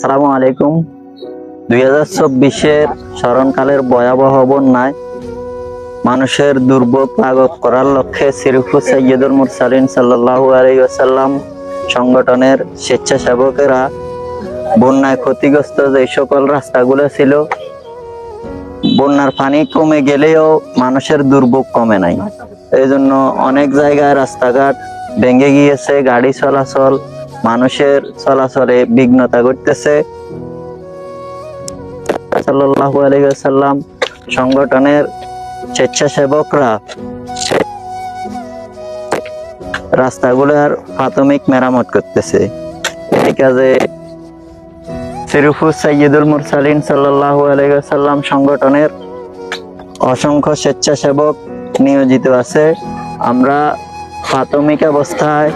আসসালামু আলাইকুম। 2024-এর স্মরণকালের ভয়াবহ বন্যায় মানুষের দুর্ভোগ লাঘব করার লক্ষ্যে সিরফু সাইয়্যিদুল মুরসালিন সাল্লাল্লাহু আলাইহি ওয়াসাল্লাম সংগঠনের স্বেচ্ছাসেবকেরা বন্যায় ক্ষতিগ্রস্ত যে সকল রাস্তাগুলো ছিল, বন্যার পানি কমে গেলেও মানুষের দুর্ভোগ কমে নাই। এই জন্য অনেক জায়গায় রাস্তাঘাট ভেঙে গিয়েছে, গাড়ি চলাচল মানুষের চলাচলে বিঘ্নতা ঘটতেছে। সাল্লাল্লাহু আলাইহি ওয়াসাল্লাম সংগঠনের স্বেচ্ছাসেবকরা রাস্তাগুলোর প্রাথমিক মেরামত করতেছে। এই কাজে সিরফু সাইয়্যিদুল মুরসালিন সাল্লাল্লাহু আলাইহি ওয়াসাল্লাম সংগঠনের অসংখ্য স্বেচ্ছাসেবক নিয়োজিত আছে। আমরা প্রাথমিক অবস্থায়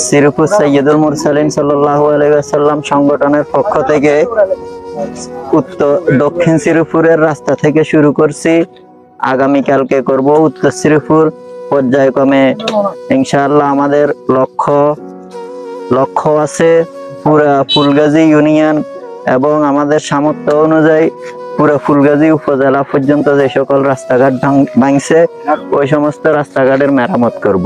সিরফু সাইয়্যিদুল মুরসালিন সাল্লাল্লাহু আলাইহি ওয়াসাল্লাম সংগঠনের পক্ষ থেকে দক্ষিণ শ্রীপুরের রাস্তা থেকে শুরু করছি। আগামীকালকে করব উত্তর শ্রীপুর, পর্যায়ক্রমে ইনশাআল্লাহ আমাদের লক্ষ্য আছে পুরা ফুলগাজী ইউনিয়ন এবং আমাদের সামর্থ্য অনুযায়ী পুরা ফুলগাজী উপজেলা পর্যন্ত যে সকল রাস্তাঘাট ভাঙছে ওই সমস্ত রাস্তাঘাটের মেরামত করব।